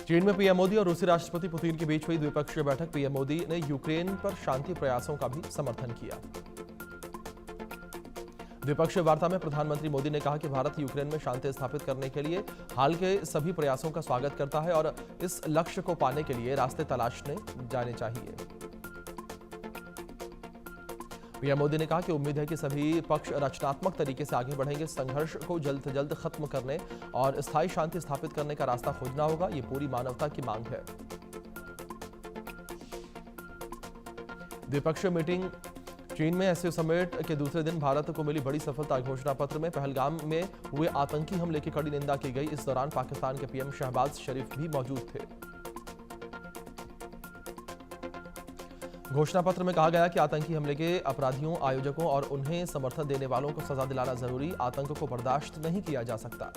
चीन में पीएम मोदी और रूसी राष्ट्रपति पुतिन के बीच हुई द्विपक्षीय बैठक। पीएम मोदी ने यूक्रेन पर शांति प्रयासों का भी समर्थन किया। द्विपक्षीय वार्ता में प्रधानमंत्री मोदी ने कहा कि भारत यूक्रेन में शांति स्थापित करने के लिए हाल के सभी प्रयासों का स्वागत करता है और इस लक्ष्य को पाने के लिए रास्ते तलाशने जाने चाहिए। पीएम मोदी ने कहा कि उम्मीद है कि सभी पक्ष रचनात्मक तरीके से आगे बढ़ेंगे। संघर्ष को जल्द से जल्द खत्म करने और स्थायी शांति स्थापित करने का रास्ता खोजना होगा। ये पूरी मानवता की मांग है। द्विपक्षीय मीटिंग चीन में एससीओ समिट के दूसरे दिन भारत को मिली बड़ी सफलता। घोषणा पत्र में पहलगाम में हुए आतंकी हमले की कड़ी निंदा की गई। इस दौरान पाकिस्तान के पीएम शहबाज शरीफ भी मौजूद थे। घोषणा पत्र में कहा गया कि आतंकी हमले के अपराधियों, आयोजकों और उन्हें समर्थन देने वालों को सजा दिलाना जरूरी। आतंक को बर्दाश्त नहीं किया जा सकता।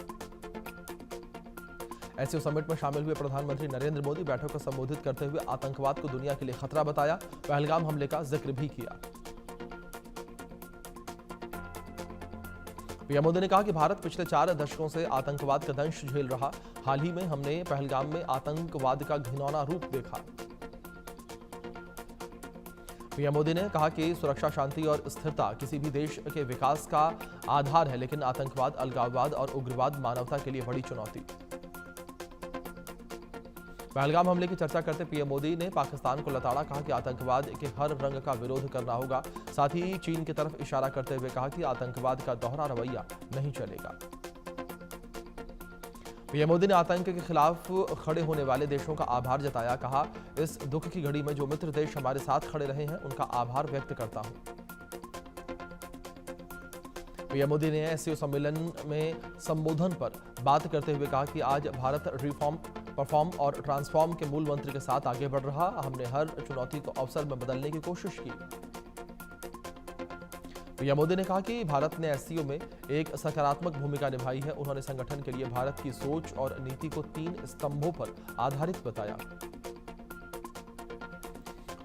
एससीओ समिट में शामिल हुए प्रधानमंत्री नरेंद्र मोदी बैठक को संबोधित करते हुए आतंकवाद को दुनिया के लिए खतरा बताया। पहलगाम हमले का जिक्र भी किया। पीएम मोदी ने कहा कि भारत पिछले 4 दशकों से आतंकवाद का दंश झेल रहा। हाल ही में हमने पहलगाम में आतंकवाद का घिनौना रूप देखा। पीएम मोदी ने कहा कि सुरक्षा, शांति और स्थिरता किसी भी देश के विकास का आधार है, लेकिन आतंकवाद, अलगाववाद और उग्रवाद मानवता के लिए बड़ी चुनौती। पहलगाम हमले की चर्चा करते पीएम मोदी ने पाकिस्तान को लताड़ा। कहा कि आतंकवाद के हर रंग का विरोध करना होगा। साथ ही चीन की तरफ इशारा करते हुए कहा कि आतंकवाद का दोहरा रवैया नहीं चलेगा। पीएम मोदी ने आतंक के खिलाफ खड़े होने वाले देशों का आभार जताया। कहा, इस दुख की घड़ी में जो मित्र देश हमारे साथ खड़े रहे हैं, उनका आभार व्यक्त करता हूं। पीएम मोदी ने एससीओ सम्मेलन में संबोधन पर बात करते हुए कहा कि आज भारत रिफॉर्म, परफॉर्म और ट्रांसफॉर्म के मूल मंत्र के साथ आगे बढ़ रहा। हमने हर चुनौती को अवसर में बदलने की कोशिश की। पीएम मोदी ने कहा कि भारत ने एससीओ में एक सकारात्मक भूमिका निभाई है। उन्होंने संगठन के लिए भारत की सोच और नीति को 3 स्तंभों पर आधारित बताया।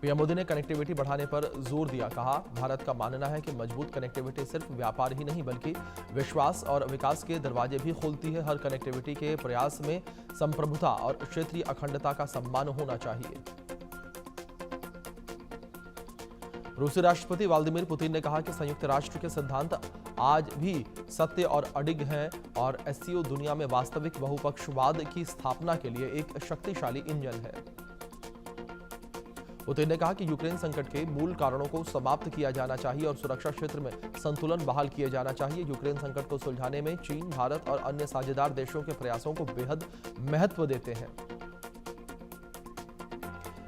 पीएम मोदी ने कनेक्टिविटी बढ़ाने पर जोर दिया। कहा, भारत का मानना है कि मजबूत कनेक्टिविटी सिर्फ व्यापार ही नहीं बल्कि विश्वास और विकास के दरवाजे भी खोलती है। हर कनेक्टिविटी के प्रयास में संप्रभुता और क्षेत्रीय अखंडता का सम्मान होना चाहिए। रूसी राष्ट्रपति व्लादिमीर पुतिन ने कहा कि संयुक्त राष्ट्र के सिद्धांत आज भी सत्य और अडिग हैं और एससीओ दुनिया में वास्तविक बहुपक्षवाद की स्थापना के लिए एक शक्तिशाली इंजन है। पुतिन ने कहा कि यूक्रेन संकट के मूल कारणों को समाप्त किया जाना चाहिए और सुरक्षा क्षेत्र में संतुलन बहाल किया जाना चाहिए। यूक्रेन संकट को सुलझाने में चीन, भारत और अन्य साझेदार देशों के प्रयासों को बेहद महत्व देते हैं।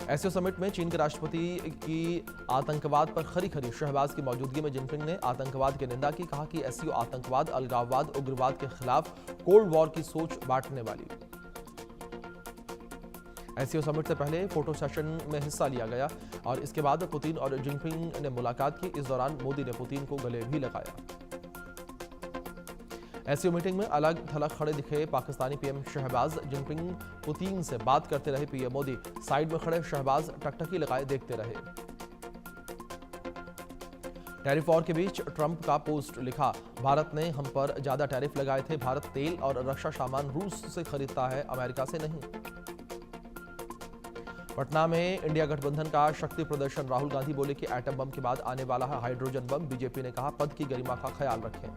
एससीओ समिट में चीन के राष्ट्रपति की आतंकवाद पर खरी शहबाज की मौजूदगी में जिनपिंग ने आतंकवाद की निंदा की। कहा कि एससीओ आतंकवाद, अलगाववाद, उग्रवाद के खिलाफ कोल्ड वॉर की सोच बांटने वाली। एससीओ समिट से पहले फोटो सेशन में हिस्सा लिया गया और इसके बाद पुतिन और जिनपिंग ने मुलाकात की। इस दौरान मोदी ने पुतिन को गले भी लगाया। एससीओ मीटिंग में अलग थलग खड़े दिखे Pakistani PM Shahbaz. Jinping Putin से बात करते रहे। पीएम मोदी साइड में खड़े शहबाज टकटकी लगाए देखते रहे। टैरिफ वॉर के बीच ट्रंप का पोस्ट लिखा, भारत ने हम पर ज्यादा टैरिफ लगाए थे। भारत तेल और रक्षा सामान रूस से खरीदता है, अमेरिका से नहीं। पटना में इंडिया गठबंधन का शक्ति प्रदर्शन। राहुल गांधी बोले कि एटम बम के बाद आने वाला है हाइड्रोजन बम। बीजेपी ने कहा, पद की गरिमा का ख्याल रखें।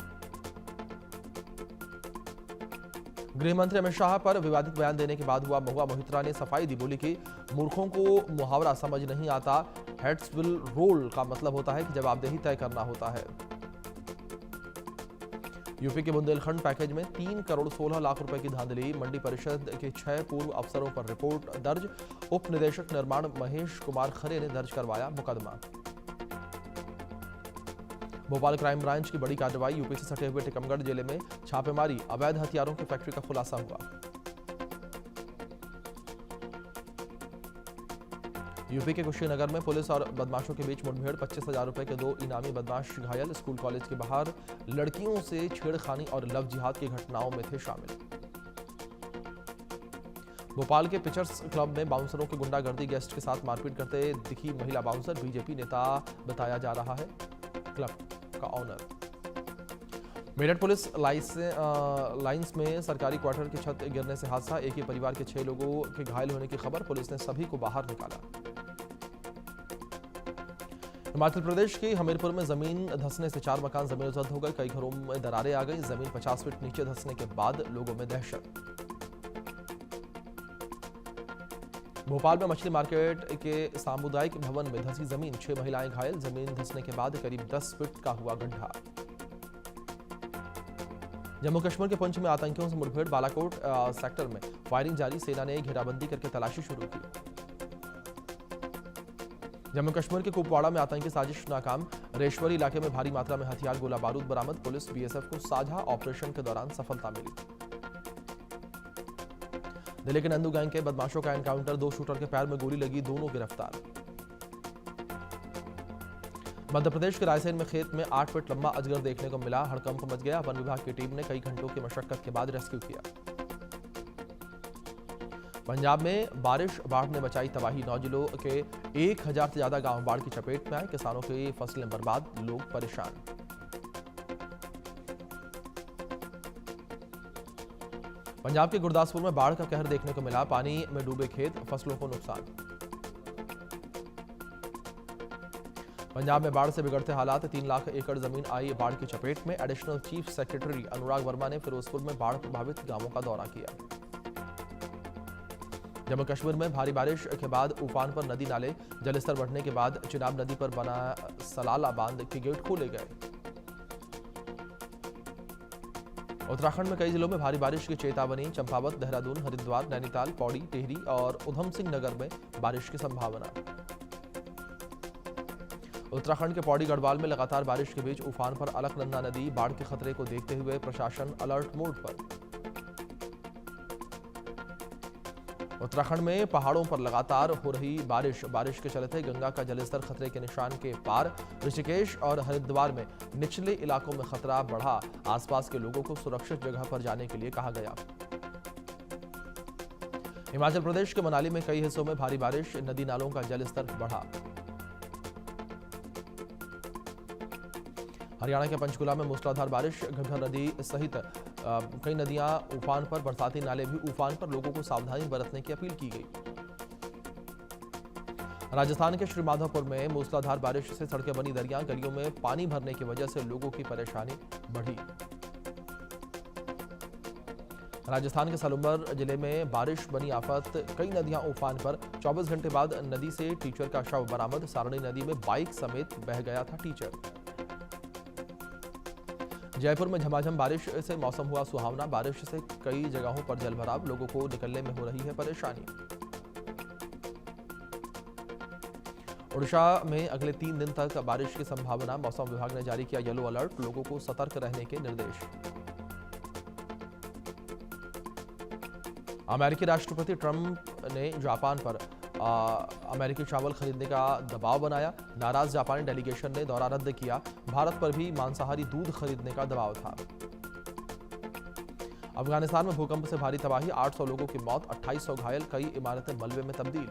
गृह मंत्री अमित शाह पर विवादित बयान देने के बाद हुआ महुआ। मोहित्रा ने सफाई दी। बोली कि मूर्खों को मुहावरा समझ नहीं आता। हेड्स विल रोल का मतलब होता है कि जवाबदेही तय करना होता है। यूपी के बुंदेलखंड पैकेज में 3 करोड़ 16 लाख रुपए की धांधली। मंडी परिषद के 6 पूर्व अफसरों पर रिपोर्ट दर्ज। उप निदेशक निर्माण महेश कुमार खरे ने दर्ज करवाया मुकदमा। भोपाल क्राइम ब्रांच की बड़ी कार्रवाई। यूपी से सटे हुए टीकमगढ़ जिले में छापेमारी। अवैध हथियारों की फैक्ट्री का खुलासा हुआ। यूपी के कुशीनगर में पुलिस और बदमाशों के बीच मुठभेड़। 25,000 रुपए के 2 इनामी बदमाश घायल। स्कूल कॉलेज के बाहर लड़कियों से छेड़खानी और लव जिहाद की घटनाओं में थे शामिल। भोपाल के पिचर्स क्लब में बाउंसरों की गुंडागर्दी। गेस्ट के साथ मारपीट करते दिखी महिला बाउंसर। बीजेपी नेता बताया जा रहा है क्लब का ऑनर। मेरठ पुलिस लाइंस में सरकारी क्वार्टर की छत गिरने से हादसा, एक ही परिवार के 6 लोगों के घायल होने की खबर, पुलिस ने सभी को बाहर निकाला। हिमाचल प्रदेश के हमीरपुर में जमीन धंसने से 4 मकान जमीन-ओ-जद हो गए, कई घरों में दरारें आ गई, जमीन 50 फीट नीचे धंसने के बाद लोगों में दहशत। भोपाल में मछली मार्केट के सामुदायिक भवन में धंसी जमीन, 6 महिलाएं घायल, जमीन धंसने के बाद करीब 10 फीट का हुआ गड्ढा। जम्मू कश्मीर के पुंछ में आतंकियों से मुठभेड़, बालाकोट सेक्टर में फायरिंग जारी, सेना ने घेराबंदी करके तलाशी शुरू की। जम्मू कश्मीर के कुपवाड़ा में आतंकी साजिश नाकाम, रेशवरी इलाके में भारी मात्रा में हथियार गोला बारूद बरामद, पुलिस बीएसएफ को साझा ऑपरेशन के दौरान सफलता मिली। दिल्ली के नंदू गैंग के बदमाशों का एनकाउंटर, 2 शूटर के पैर में गोली लगी, दोनों गिरफ्तार। मध्य प्रदेश के रायसेन में खेत में 8 फीट लंबा अजगर देखने को मिला, हड़कंप मच गया, वन विभाग की टीम ने कई घंटों की मशक्कत के बाद रेस्क्यू किया। पंजाब में बारिश, बाढ़ ने मचाई तबाही, 9 जिलों के 1000 से ज्यादा गांव बाढ़ की चपेट में आए, किसानों की फसलें बर्बाद, लोग परेशान। पंजाब के गुरदासपुर में बाढ़ का कहर देखने को मिला, पानी में डूबे खेत, फसलों को नुकसान। पंजाब में बाढ़ से बिगड़ते हालात, 3 लाख एकड़ जमीन आई बाढ़ की चपेट में, एडिशनल चीफ सेक्रेटरी अनुराग वर्मा ने फिरोजपुर में बाढ़ प्रभावित गांवों का दौरा किया। जम्मू कश्मीर में भारी बारिश के बाद उफान पर नदी नाले, जलस्तर बढ़ने के बाद चिनाब नदी पर बना सलाला बांध के गेट खोले गए। उत्तराखंड में कई जिलों में भारी बारिश की चेतावनी, चंपावत, देहरादून, हरिद्वार, नैनीताल, पौड़ी, टिहरी और उधम सिंह नगर में बारिश की संभावना। उत्तराखंड के पौड़ी गढ़वाल में लगातार बारिश के बीच उफान पर अलकनंदा नदी, बाढ़ के खतरे को देखते हुए प्रशासन अलर्ट मोड पर। उत्तराखंड में पहाड़ों पर लगातार हो रही बारिश के चलते गंगा का जलस्तर खतरे के निशान के पार, ऋषिकेश और हरिद्वार में निचले इलाकों में खतरा बढ़ा, आसपास के लोगों को सुरक्षित जगह पर जाने के लिए कहा गया। हिमाचल प्रदेश के मनाली में कई हिस्सों में भारी बारिश, नदी नालों का जलस्तर बढ़ा। हरियाणा के पंचकुला में मूसलाधार बारिश, घग्गर नदी सहित कई नदियां उफान पर, बरसाती नाले भी उफान पर, लोगों को सावधानी बरतने की अपील की गई। राजस्थान के श्रीमाधोपुर में मूसलाधार बारिश से सड़कें बनी दरिया, गलियों में पानी भरने की वजह से लोगों की परेशानी बढ़ी। राजस्थान के सलूम्बर जिले में बारिश बनी आफत, कई नदियां उफान पर, 24 घंटे बाद नदी से टीचर का शव बरामद, सारणी नदी में बाइक समेत बह गया था टीचर। जयपुर में झमाझम बारिश से मौसम हुआ सुहावना, बारिश से कई जगहों पर जलभराव, लोगों को निकलने में हो रही है परेशानी। ओडिशा में अगले 3 दिन तक बारिश की संभावना, मौसम विभाग ने जारी किया येलो अलर्ट, लोगों को सतर्क रहने के निर्देश। अमेरिकी राष्ट्रपति ट्रंप ने जापान पर अमेरिकी चावल खरीदने का दबाव बनाया, नाराज जापानी डेलीगेशन ने दौरा रद्द किया, भारत पर भी मांसाहारी दूध खरीदने का दबाव था। अफगानिस्तान में भूकंप से भारी तबाही, 800 लोगों की मौत, 2800 घायल, कई इमारतें मलबे में तब्दील।